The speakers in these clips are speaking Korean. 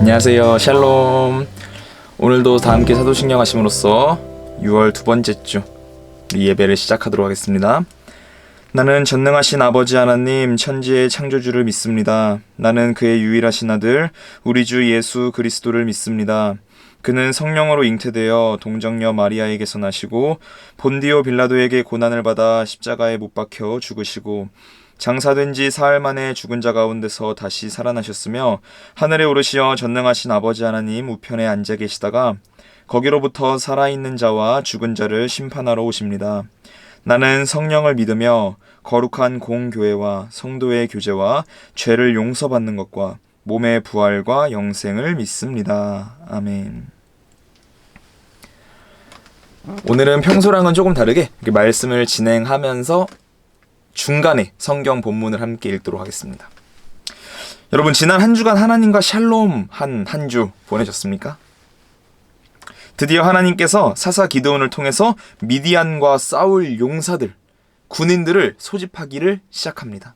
안녕하세요. 샬롬. 오늘도 다 함께 사도신경 하심으로써 6월 두 번째 주 우리 예배를 시작하도록 하겠습니다. 나는 전능하신 아버지 하나님 천지의 창조주를 믿습니다. 나는 그의 유일하신 아들 우리 주 예수 그리스도를 믿습니다. 그는 성령으로 잉태되어 동정녀 마리아에게서 나시고 본디오 빌라도에게 고난을 받아 십자가에 못 박혀 죽으시고 장사된 지 사흘 만에 죽은 자 가운데서 다시 살아나셨으며 하늘에 오르시어 전능하신 아버지 하나님 우편에 앉아 계시다가 거기로부터 살아있는 자와 죽은 자를 심판하러 오십니다. 나는 성령을 믿으며 거룩한 공교회와 성도의 교제와 죄를 용서받는 것과 몸의 부활과 영생을 믿습니다. 아멘. 오늘은 평소랑은 조금 다르게 말씀을 진행하면서 중간에 성경 본문을 함께 읽도록 하겠습니다. 여러분, 지난 한 주간 하나님과 샬롬 한 주 보내셨습니까? 드디어 하나님께서 사사 기드온을 통해서 미디안과 싸울 용사들, 군인들을 소집하기를 시작합니다.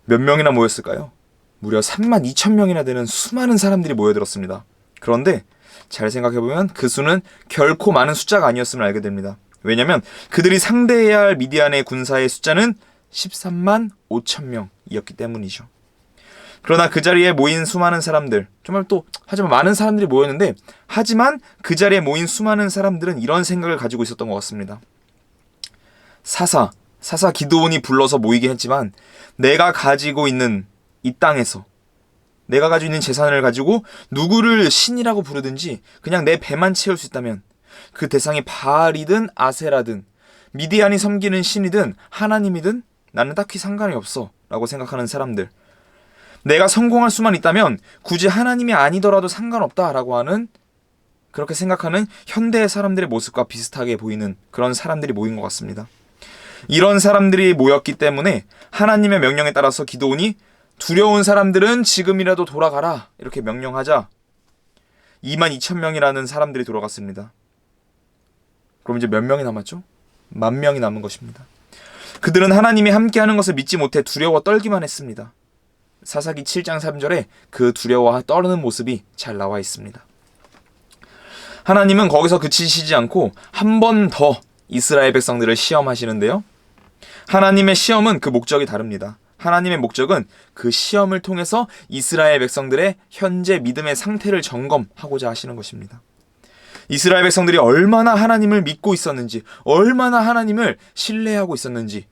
몇 명이나 모였을까요? 무려 32,000명이나 되는 수많은 사람들이 모여들었습니다. 그런데 잘 생각해보면 그 수는 결코 많은 숫자가 아니었음을 알게 됩니다. 왜냐하면 그들이 상대해야 할 미디안의 군사의 숫자는 13만 5천 명이었기 때문이죠. 그러나 그 자리에 모인 수많은 사람들, 정말 하지만 많은 사람들이 모였는데, 하지만 그 자리에 모인 수많은 사람들은 이런 생각을 가지고 있었던 것 같습니다. 사사 기드온이 불러서 모이긴 했지만 내가 가지고 있는 이 땅에서 내가 가지고 있는 재산을 가지고 누구를 신이라고 부르든지 그냥 내 배만 채울 수 있다면 그 대상이 바알이든 아세라든 미디안이 섬기는 신이든 하나님이든 나는 딱히 상관이 없어 라고 생각하는 사람들, 내가 성공할 수만 있다면 굳이 하나님이 아니더라도 상관없다 라고 하는, 그렇게 생각하는 현대의 사람들의 모습과 비슷하게 보이는 그런 사람들이 모인 것 같습니다. 이런 사람들이 모였기 때문에 하나님의 명령에 따라서 기드온이 두려운 사람들은 지금이라도 돌아가라 이렇게 명령하자 22,000명이라는 사람들이 돌아갔습니다. 그럼 이제 몇 명이 남았죠? 10,000명이 남은 것입니다. 그들은 하나님이 함께하는 것을 믿지 못해 두려워 떨기만 했습니다. 사사기 7장 3절에 그 두려워 떠는 모습이 잘 나와 있습니다. 하나님은 거기서 그치시지 않고 한 번 더 이스라엘 백성들을 시험하시는데요. 하나님의 시험은 그 목적이 다릅니다. 하나님의 목적은 그 시험을 통해서 이스라엘 백성들의 현재 믿음의 상태를 점검하고자 하시는 것입니다. 이스라엘 백성들이 얼마나 하나님을 믿고 있었는지, 얼마나 하나님을 신뢰하고 있었는지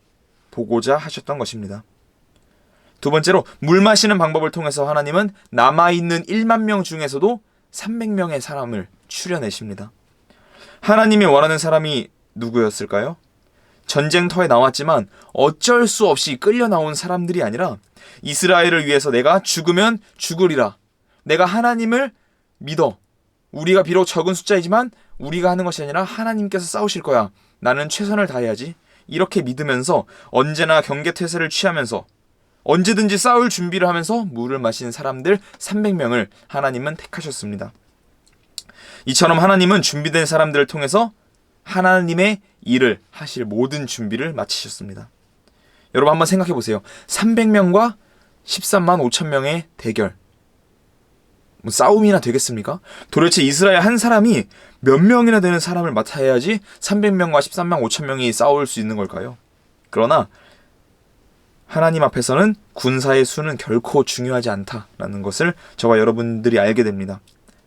보고자 하셨던 것입니다. 두 번째로, 물 마시는 방법을 통해서 하나님은 남아있는 1만 명 중에서도 300명의 사람을 추려내십니다. 하나님이 원하는 사람이 누구였을까요? 전쟁터에 나왔지만 어쩔 수 없이 끌려 나온 사람들이 아니라 이스라엘을 위해서 내가 죽으면 죽으리라, 내가 하나님을 믿어, 우리가 비록 적은 숫자이지만 우리가 하는 것이 아니라 하나님께서 싸우실 거야, 나는 최선을 다해야지, 이렇게 믿으면서 언제나 경계태세를 취하면서 언제든지 싸울 준비를 하면서 물을 마신 사람들 300명을 하나님은 택하셨습니다. 이처럼 하나님은 준비된 사람들을 통해서 하나님의 일을 하실 모든 준비를 마치셨습니다. 여러분 한번 생각해 보세요. 300명과 13만 5천 명의 대결, 싸움이나 되겠습니까? 도대체 이스라엘 한 사람이 몇 명이나 되는 사람을 맡아야지 300명과 13만 5천 명이 싸울 수 있는 걸까요? 그러나 하나님 앞에서는 군사의 수는 결코 중요하지 않다라는 것을 저와 여러분들이 알게 됩니다.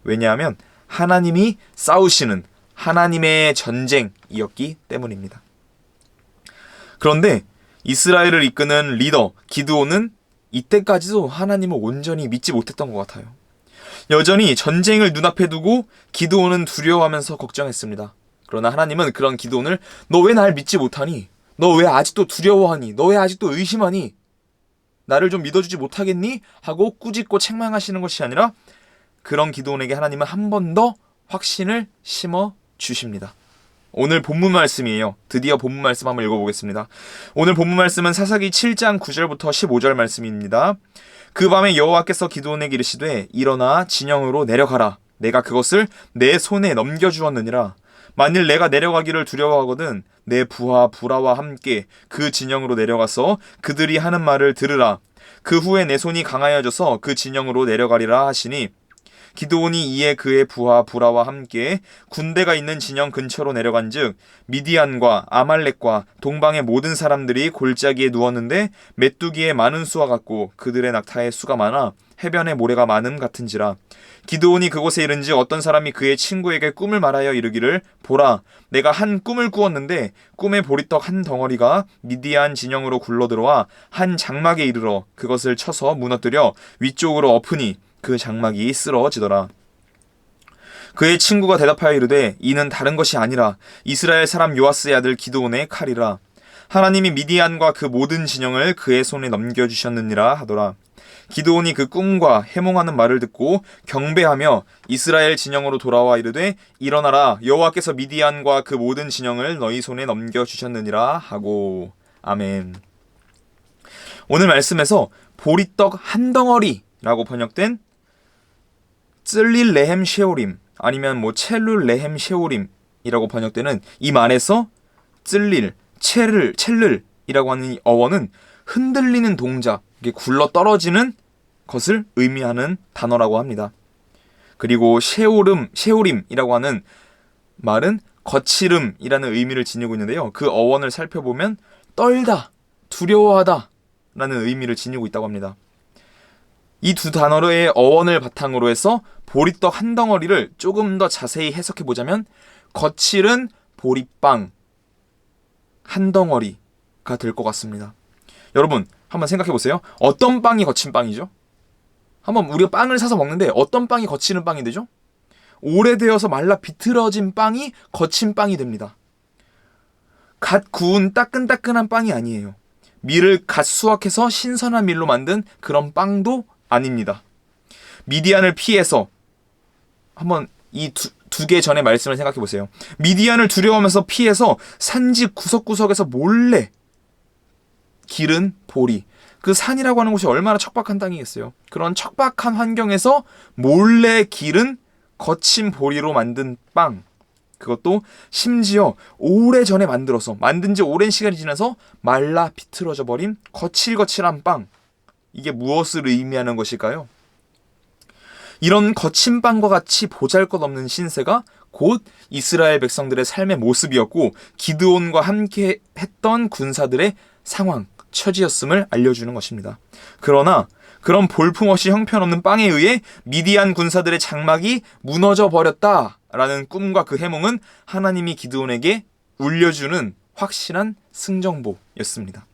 왜냐하면 하나님이 싸우시는 하나님의 전쟁이었기 때문입니다. 그런데 이스라엘을 이끄는 리더 기드온은 이때까지도 하나님을 온전히 믿지 못했던 것 같아요. 여전히 전쟁을 눈앞에 두고 기드온은 두려워하면서 걱정했습니다. 그러나 하나님은 그런 기드온을 너 왜 날 믿지 못하니? 너 왜 아직도 두려워하니? 너 왜 아직도 의심하니? 나를 좀 믿어주지 못하겠니? 하고 꾸짖고 책망하시는 것이 아니라 그런 기드온에게 하나님은 한 번 더 확신을 심어 주십니다. 오늘 본문 말씀이에요. 드디어 본문 말씀 한번 읽어보겠습니다. 오늘 본문 말씀은 사사기 7장 9절부터 15절 말씀입니다. 그 밤에 여호와께서 기드온에게 이르시되 일어나 진영으로 내려가라. 내가 그것을 내 손에 넘겨주었느니라. 만일 내가 내려가기를 두려워하거든 내 부하 부라와 함께 그 진영으로 내려가서 그들이 하는 말을 들으라. 그 후에 내 손이 강하여져서 그 진영으로 내려가리라 하시니 기드온이 이에 그의 부하 부라와 함께 군대가 있는 진영 근처로 내려간즉 미디안과 아말렉과 동방의 모든 사람들이 골짜기에 누웠는데 메뚜기의 많은 수와 같고 그들의 낙타의 수가 많아 해변의 모래가 많음 같은지라. 기드온이 그곳에 이른즉 어떤 사람이 그의 친구에게 꿈을 말하여 이르기를 보라 내가 한 꿈을 꾸었는데 꿈의 보리떡 한 덩어리가 미디안 진영으로 굴러들어와 한 장막에 이르러 그것을 쳐서 무너뜨려 위쪽으로 엎으니 그 장막이 쓰러지더라. 그의 친구가 대답하여 이르되 이는 다른 것이 아니라 이스라엘 사람 요아스의 아들 기드온의 칼이라. 하나님이 미디안과 그 모든 진영을 그의 손에 넘겨주셨느니라 하더라. 기드온이 그 꿈과 해몽하는 말을 듣고 경배하며 이스라엘 진영으로 돌아와 이르되 일어나라 여호와께서 미디안과 그 모든 진영을 너희 손에 넘겨주셨느니라 하고. 아멘. 오늘 말씀에서 보리떡 한 덩어리라고 번역된 찔릴 레헴 쉐오림 아니면 첼룰 레헴 쉐오림이라고 번역되는 이 말에서 찔릴, 첼를이라고 하는 이 어원은 흔들리는 동작, 이게 굴러 떨어지는 것을 의미하는 단어라고 합니다. 그리고 쉐오림이라고 하는 말은 거칠음이라는 의미를 지니고 있는데요. 그 어원을 살펴보면 떨다, 두려워하다 라는 의미를 지니고 있다고 합니다. 이 두 단어의 어원을 바탕으로 해서 보리떡 한 덩어리를 조금 더 자세히 해석해보자면 거칠은 보리빵 한 덩어리가 될 것 같습니다. 여러분 한번 생각해보세요. 어떤 빵이 거친 빵이죠? 한번 우리가 빵을 사서 먹는데 어떤 빵이 거치는 빵이 되죠? 오래되어서 말라 비틀어진 빵이 거친 빵이 됩니다. 갓 구운 따끈따끈한 빵이 아니에요. 밀을 갓 수확해서 신선한 밀로 만든 그런 빵도 아닙니다. 미디안을 피해서 한번 이 두 개 전의 말씀을 생각해 보세요. 미디안을 두려워하면서 피해서 산지 구석구석에서 몰래 기른 보리. 그 산이라고 하는 곳이 얼마나 척박한 땅이겠어요. 그런 척박한 환경에서 몰래 기른 거친 보리로 만든 빵. 그것도 심지어 오래전에 만든 지 오랜 시간이 지나서 말라 비틀어져 버린 거칠거칠한 빵. 이게 무엇을 의미하는 것일까요? 이런 거친 빵과 같이 보잘것없는 신세가 곧 이스라엘 백성들의 삶의 모습이었고 기드온과 함께 했던 군사들의 상황, 처지였음을 알려주는 것입니다. 그러나 그런 볼품없이 형편없는 빵에 의해 미디안 군사들의 장막이 무너져 버렸다라는 꿈과 그 해몽은 하나님이 기드온에게 울려주는 확실한 승정보였습니다.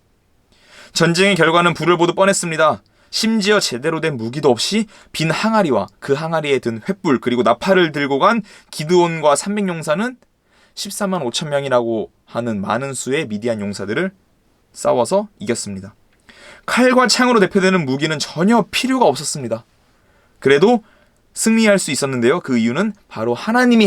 전쟁의 결과는 불을 보듯 뻔했습니다. 심지어 제대로 된 무기도 없이 빈 항아리와 그 항아리에 든 횃불 그리고 나팔을 들고 간 기드온과 300용사는 14만 5천 명이라고 하는 많은 수의 미디안 용사들을 싸워서 이겼습니다. 칼과 창으로 대표되는 무기는 전혀 필요가 없었습니다. 그래도 승리할 수 있었는데요. 그 이유는 바로 하나님이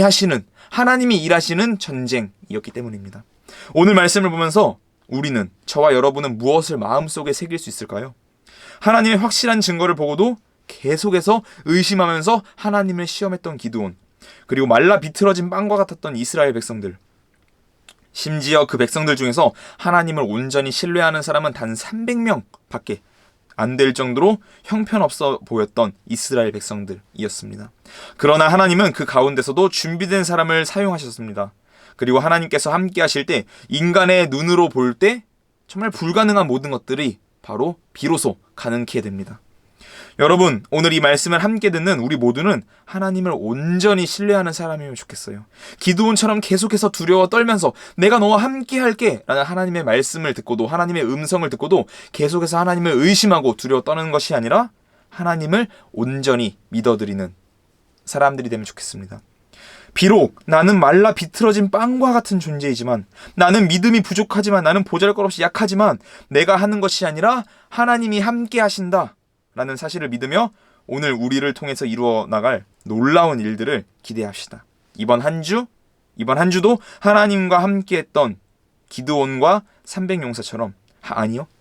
일하시는 전쟁이었기 때문입니다. 오늘 말씀을 보면서 우리는, 저와 여러분은 무엇을 마음속에 새길 수 있을까요? 하나님의 확실한 증거를 보고도 계속해서 의심하면서 하나님을 시험했던 기드온, 그리고 말라 비틀어진 빵과 같았던 이스라엘 백성들, 심지어 그 백성들 중에서 하나님을 온전히 신뢰하는 사람은 단 300명 밖에 안 될 정도로 형편없어 보였던 이스라엘 백성들이었습니다. 그러나 하나님은 그 가운데서도 준비된 사람을 사용하셨습니다. 그리고 하나님께서 함께 하실 때 인간의 눈으로 볼 때 정말 불가능한 모든 것들이 바로 비로소 가능케 됩니다. 여러분, 오늘 이 말씀을 함께 듣는 우리 모두는 하나님을 온전히 신뢰하는 사람이면 좋겠어요. 기드온처럼 계속해서 두려워 떨면서 내가 너와 함께 할게 라는 하나님의 말씀을 듣고도, 하나님의 음성을 듣고도 계속해서 하나님을 의심하고 두려워 떠는 것이 아니라 하나님을 온전히 믿어드리는 사람들이 되면 좋겠습니다. 비록 나는 말라 비틀어진 빵과 같은 존재이지만, 나는 믿음이 부족하지만, 나는 보잘것없이 약하지만 내가 하는 것이 아니라 하나님이 함께 하신다 라는 사실을 믿으며 오늘 우리를 통해서 이루어 나갈 놀라운 일들을 기대합시다. 이번 한 주도 하나님과 함께했던 기드온과 300용사처럼,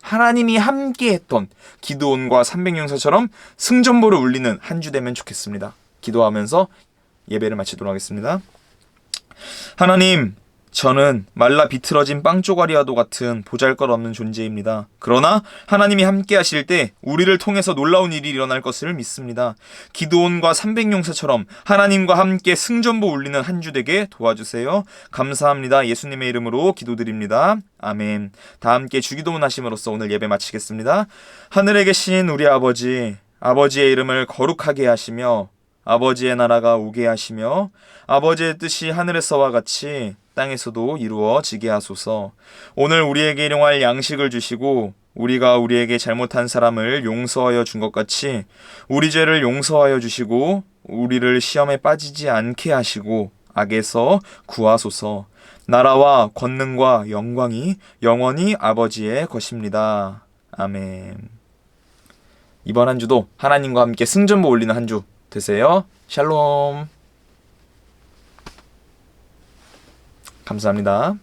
하나님이 함께했던 기드온과 300용사처럼 승전보를 울리는 한 주 되면 좋겠습니다. 기도하면서 예배를 마치도록 하겠습니다. 하나님, 저는 말라 비틀어진 빵 쪼가리와도 같은 보잘것없는 존재입니다. 그러나 하나님이 함께 하실 때 우리를 통해서 놀라운 일이 일어날 것을 믿습니다. 기드온과 300용사처럼 하나님과 함께 승전보 울리는 한 주 되게 도와주세요. 감사합니다. 예수님의 이름으로 기도드립니다. 아멘. 다 함께 주기도문 하심으로써 오늘 예배 마치겠습니다. 하늘에 계신 우리 아버지, 아버지의 이름을 거룩하게 하시며 아버지의 나라가 오게 하시며 아버지의 뜻이 하늘에서와 같이 땅에서도 이루어지게 하소서. 오늘 우리에게 일용할 양식을 주시고 우리가 우리에게 잘못한 사람을 용서하여 준 것 같이 우리 죄를 용서하여 주시고 우리를 시험에 빠지지 않게 하시고 악에서 구하소서. 나라와 권능과 영광이 영원히 아버지의 것입니다. 아멘. 이번 한 주도 하나님과 함께 승전보 올리는 한 주 되세요. 샬롬. 감사합니다.